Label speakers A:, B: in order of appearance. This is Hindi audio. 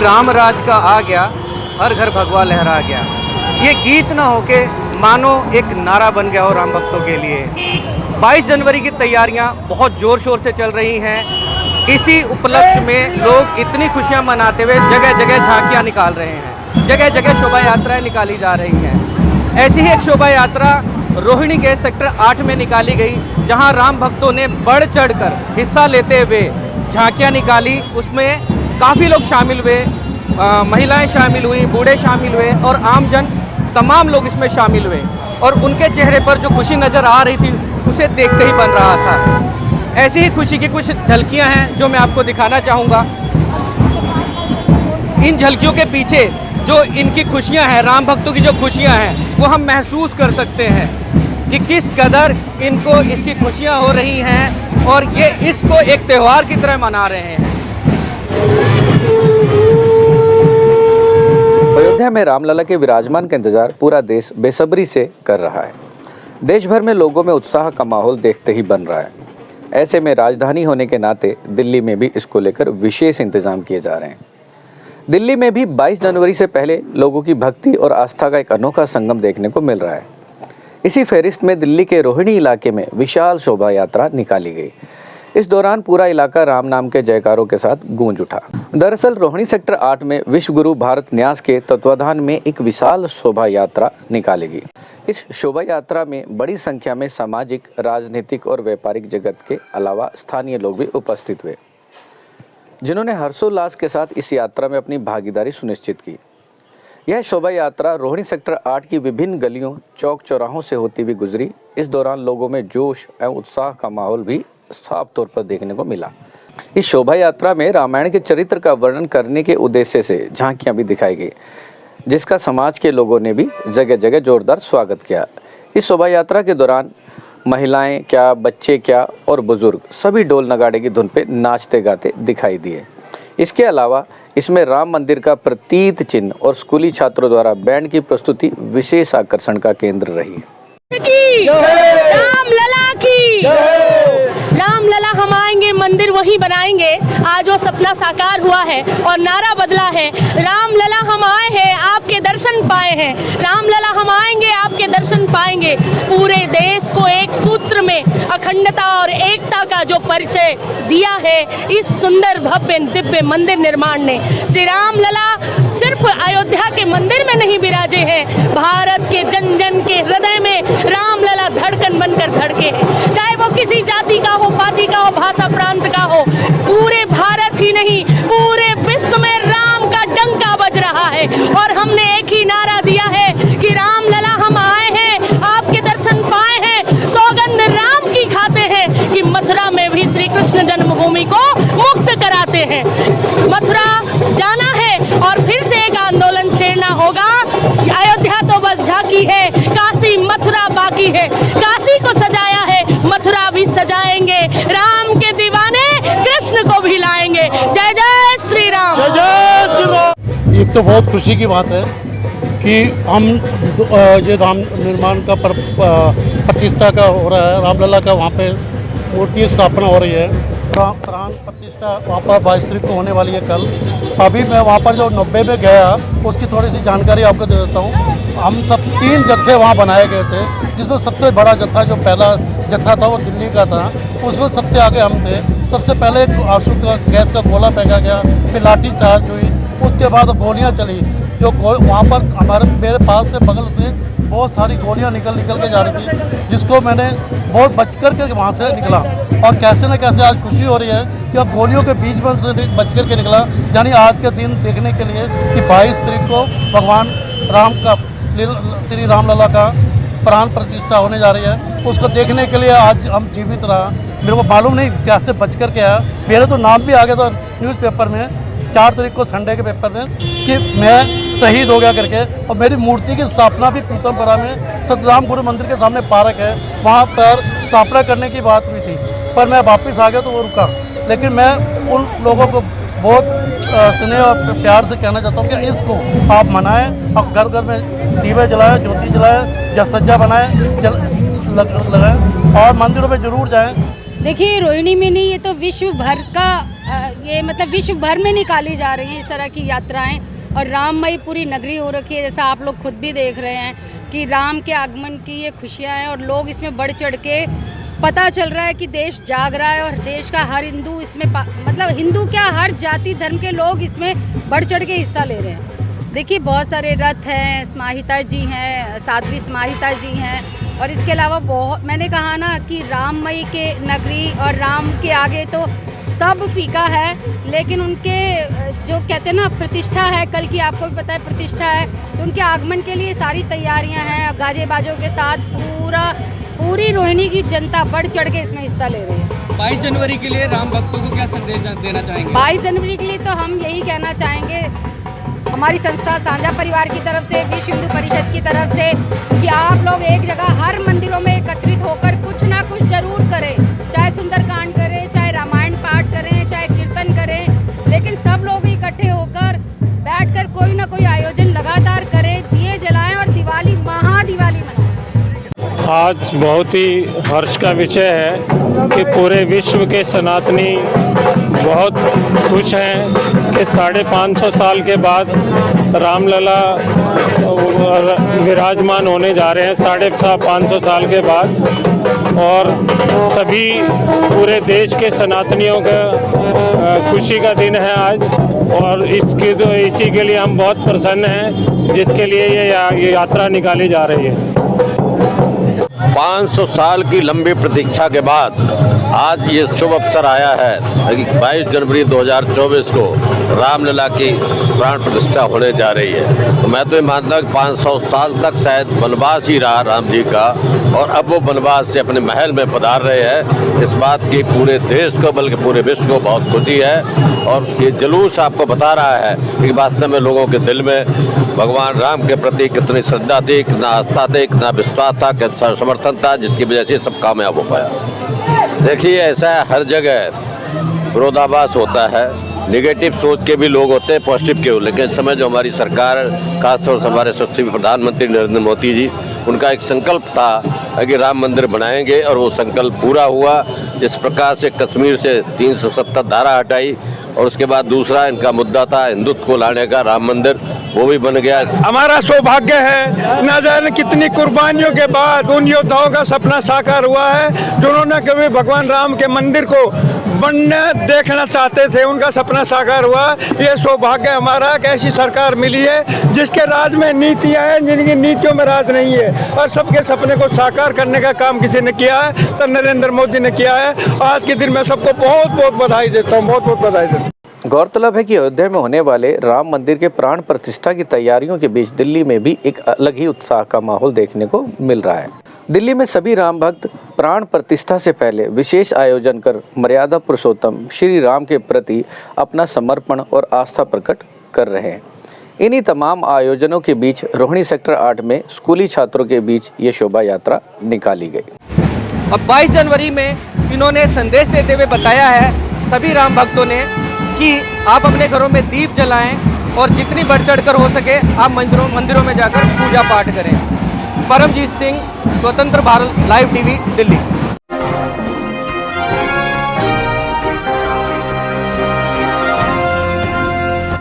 A: राम राज का आ गया, हर घर भगवा लहरा गया। ये गीत ना होके मानो एक नारा बन गया हो राम भक्तों के लिए। 22 जनवरी की तैयारियां बहुत ज़ोर शोर से चल रही हैं। इसी उपलक्ष्य में लोग इतनी खुशियां मनाते हुए जगह जगह झांकियां निकाल रहे हैं, जगह जगह शोभा यात्राएं निकाली जा रही हैं। ऐसी ही एक शोभा यात्रा रोहिणी के सेक्टर 8 में निकाली गई, जहां राम भक्तों ने बढ़ चढ़कर हिस्सा लेते हुए झांकियां निकाली। उसमें काफ़ी लोग शामिल हुए, महिलाएं शामिल हुई, बूढ़े शामिल हुए और आमजन तमाम लोग इसमें शामिल हुए। और उनके चेहरे पर जो खुशी नज़र आ रही थी उसे देखते ही बन रहा था। ऐसी ही खुशी की कुछ झलकियां हैं जो मैं आपको दिखाना चाहूँगा। इन झलकियों के पीछे जो इनकी खुशियां हैं, राम भक्तों की जो खुशियां हैं, वो हम महसूस कर सकते हैं कि किस कदर इनको इसकी खुशियां हो रही हैं और ये इसको एक त्यौहार की तरह मना रहे हैं।
B: अयोध्या में रामलला के विराजमान का इंतजार पूरा देश बेसब्री से कर रहा है। देश भर में लोगों में उत्साह का माहौल देखते ही बन रहा है। ऐसे में राजधानी होने के नाते दिल्ली में भी इसको लेकर विशेष इंतजाम किए जा रहे हैं। दिल्ली में भी 22 जनवरी से पहले लोगों की भक्ति और आस्था का एक अनोखा संगम देखने को मिल रहा है। इसी फहरिस्त में दिल्ली के रोहिणी इलाके में विशाल शोभा यात्रा निकाली गई। इस दौरान पूरा इलाका राम नाम के जयकारों के साथ गूंज उठा। दरअसल रोहिणी सेक्टर 8 में विश्व गुरु भारत न्यास के तत्वाधान में एक विशाल शोभा यात्रा निकाली गई। इस शोभा यात्रा में बड़ी संख्या में सामाजिक, राजनीतिक और व्यापारिक जगत के अलावा स्थानीय लोग भी उपस्थित हुए, जिन्होंने हर्षोल्लास के साथ इस यात्रा में अपनी भागीदारी सुनिश्चित की। यह शोभा यात्रा रोहिणी सेक्टर 8 की विभिन्न गलियों, चौक चौराहों से होती हुई गुजरी। इस दौरान लोगों में जोश एवं उत्साह का माहौल भी साफ तौर पर देखने को मिला। इस शोभा यात्रा में रामायण के चरित्र का वर्णन करने के उद्देश्य से झांकियां भी दिखाई गई, जिसका समाज के लोगों ने भी जगह जगह जोरदार स्वागत किया। इस शोभा यात्रा के दौरान महिलाएं क्या, बच्चे क्या और बुजुर्ग सभी ढोल नगाड़े की धुन पे नाचते गाते दिखाई दिए। इसके अलावा इसमें राम मंदिर का प्रतीक चिन्ह और स्कूली छात्रों द्वारा बैंड की प्रस्तुति विशेष आकर्षण का केंद्र रही।
C: रामलला की रामलला हम आएंगे, मंदिर वही बनाएंगे। आज वो सपना साकार हुआ है और नारा बदला है। रामलला हम आए हैं, आपके दर्शन पाए हैं। रामलला हम आएंगे, आपके दर्शन पाएंगे। पूरे देश को एक सूत्र में अखंडता और एकता का जो परिचय दिया है इस सुंदर भव्य दिव्य मंदिर निर्माण ने। श्री रामलला सिर्फ अयोध्या के मंदिर में नहीं विराजे हैं, भारत के जन जन के हृदय में रामलला धड़कन बनकर धड़के हैं। चाहे वो किसी जाति का हो, पाति का हो, भाषा प्रांत का हो, पूरे भारत ही नहीं पूरे विश्व में राम का डंका बज रहा है। और हमने एक ही नारा दिया है कि रामलला हम आए हैं, आपके दर्शन पाए हैं। सौगंध राम की खाते हैं कि मथुरा में भी श्री कृष्ण जन्मभूमि को मुक्त कराते हैं। मथुरा जाना है और फिर से एक आंदोलन छेड़ना होगा। अयोध्या तो बस झांकी है, काशी मथुरा बाकी है। काशी को सजाया है, मथुरा भी सजाएंगे। राम के दीवाने कृष्ण को भी लाएंगे। जय जय श्री राम।
D: जय जय श्री राम। एक तो बहुत खुशी की बात है कि हम जो राम निर्माण का प्रतिष्ठा का हो रहा है, रामलला का वहाँ पे मूर्ति स्थापना हो रही है। प्राण प्रतिष्ठा वहाँ पर 22 तारीख को होने वाली है कल। अभी मैं वहाँ पर जो 90 में गया उसकी थोड़ी सी जानकारी आपको दे देता हूँ। हम सब 3 जत्थे वहाँ बनाए गए थे, जिसमें सबसे बड़ा जत्था जो पहला जत्था था वो दिल्ली का था। उसमें सबसे आगे हम थे। सबसे पहले आंसू का गैस का गोला फेंका गया, फिर लाठी चार्ज हुई, उसके बाद गोलियाँ चली। जो वहाँ पर मेरे पास से बगल से बहुत सारी गोलियाँ निकल के जा रही थी, जिसको मैंने बहुत बच कर के वहाँ से निकला। और कैसे न कैसे आज खुशी हो रही है कि अब गोलियों के बीच में से बच कर के निकला। यानी आज के दिन देखने के लिए कि 22 तारीख को भगवान राम का श्री रामलला का प्राण प्रतिष्ठा होने जा रही है, उसको देखने के लिए आज हम जीवित रहा। मेरे को मालूम नहीं कैसे बच कर के आया। मेरे तो नाम भी आ गया था न्यूज़पेपर में 4 तारीख को संडे के पेपर में कि मैं शहीद हो गया करके। और मेरी मूर्ति की स्थापना भी पीतमपुरा में सतराम गुरु मंदिर के सामने पार्क है, वहाँ पर स्थापना करने की बात हुई थी, पर मैं वापस आ गया तो वो रुका। लेकिन मैं उन लोगों को बहुत स्नेह और प्यार से कहना चाहता हूँ कि इसको आप मनाएं। आप घर घर में दीवे जलाएं, ज्योति जलाएं, या सज्जा बनाएं, लगाएं और मंदिरों में जरूर जाएं।
E: देखिए रोहिणी में नहीं, ये तो विश्व भर का ये मतलब विश्व भर में निकाली जा रही हैं इस तरह की यात्राएं। और राममयी पूरी नगरी हो रखी है, जैसा आप लोग खुद भी देख रहे हैं कि राम के आगमन की ये खुशियाँ हैं और लोग इसमें बढ़ चढ़ के, पता चल रहा है कि देश जाग रहा है और देश का हर हिंदू इसमें मतलब हिंदू क्या हर जाति धर्म के लोग इसमें बढ़ चढ़ के हिस्सा ले रहे हैं। देखिए बहुत सारे रथ हैं, समाहिता जी हैं, साध्वी समाहिता जी हैं और इसके अलावा बहुत, मैंने कहा ना कि राममयी के नगरी और राम के आगे तो सब फीका है, लेकिन उनके जो कहते हैं ना प्रतिष्ठा है, कल की आपको भी पता है प्रतिष्ठा है, तो उनके आगमन के लिए सारी तैयारियां हैं। गाजे बाजों के साथ पूरी रोहिणी की जनता बढ़ चढ़ के इसमें हिस्सा ले रही है।
A: 22 जनवरी के लिए राम भक्तों को क्या संदेश देना चाहेंगे?
E: 22 जनवरी के लिए तो हम यही कहना चाहेंगे हमारी संस्था साझा परिवार की तरफ से, विश्व हिंदू परिषद की तरफ से, कि आप लोग एक जगह हर मंदिरों में एकत्रित होकर कुछ ना कुछ जरूर करें, चाहे सुंदरकांड करें, चाहे रामायण पाठ करें, चाहे कीर्तन करें, लेकिन सब लोग इकट्ठे होकर बैठकर कोई ना कोई आयोजन लगातार करें, दिए जलाएं और दिवाली महादिवाली मनाएं।
F: आज बहुत ही हर्ष का विषय है कि पूरे विश्व के सनातनी बहुत खुश हैं कि 550 साल के बाद रामलला विराजमान होने जा रहे हैं, 550 साल के बाद। और सभी पूरे देश के सनातनियों का खुशी का दिन है आज, और इसी के लिए हम बहुत प्रसन्न हैं जिसके लिए ये यात्रा निकाली जा रही है।
G: 500 साल की लंबी प्रतीक्षा के बाद आज ये शुभ अवसर आया है कि 22 जनवरी 2024 को रामलला की प्राण प्रतिष्ठा होने जा रही है। तो मैं तो ये मानता हूँ कि 500 साल तक शायद वनवास ही रहा राम जी का, और अब वो वनवास से अपने महल में पधार रहे हैं। इस बात की पूरे देश को बल्कि पूरे विश्व को बहुत खुशी है, और ये जुलूस आपको बता रहा है कि वास्तव में लोगों के दिल में भगवान राम के प्रति कितनी श्रद्धा थी, कितना आस्था थी, कितना विश्वास था, कितना समर्थन था, जिसकी वजह से सब कामयाब हो पाया। देखिए ऐसा है, हर जगह विरोधाभास होता है, निगेटिव सोच के भी लोग होते हैं, पॉजिटिव के, लेकिन इस समय जो हमारी सरकार, खासतौर से हमारे यशस्वी प्रधानमंत्री नरेंद्र मोदी जी, उनका एक संकल्प था कि राम मंदिर बनाएंगे, और वो संकल्प पूरा हुआ। जिस प्रकार से कश्मीर से 370 धारा हटाई, और उसके बाद दूसरा इनका मुद्दा था हिंदुत्व को लाने का, राम मंदिर, वो भी बन गया।
H: हमारा सौभाग्य है, न जाने कितनी कुर्बानियों के बाद उन योद्धाओं का सपना साकार हुआ है जिन्होंने कभी भगवान राम के मंदिर को बनने देखना चाहते थे, उनका सपना साकार हुआ। ये सौभाग्य हमारा कि ऐसी सरकार मिली है जिसके राज में नीतियाँ हैं, जिनकी नीतियों में राज नहीं है, और सबके सपने को साकार करने का काम किसी ने किया है तो नरेंद्र मोदी ने किया है। आज के दिन मैं सबको बहुत बहुत बधाई देता हूँ, बहुत बहुत बधाई देता हूँ।
B: गौरतलब है कि अयोध्या में होने वाले राम मंदिर के प्राण प्रतिष्ठा की तैयारियों के बीच दिल्ली में भी एक अलग ही उत्साह का माहौल देखने को मिल रहा है। दिल्ली में सभी राम भक्त प्राण प्रतिष्ठा से पहले विशेष आयोजन कर मर्यादा पुरुषोत्तम श्री राम के प्रति अपना समर्पण और आस्था प्रकट कर रहे हैं। इन्हीं तमाम आयोजनों के बीच रोहिणी सेक्टर 8 में स्कूली छात्रों के बीच ये शोभा यात्रा निकाली गई।
A: अब 22 जनवरी में इन्होंने संदेश देते हुए बताया है सभी राम भक्तों ने कि आप अपने घरों में दीप जलाएं और जितनी बढ़ चढ़ कर हो सके आप मंदिरों में जाकर पूजा पाठ करें। परमजीत सिंह, स्वतंत्र भारत लाइव टीवी, दिल्ली।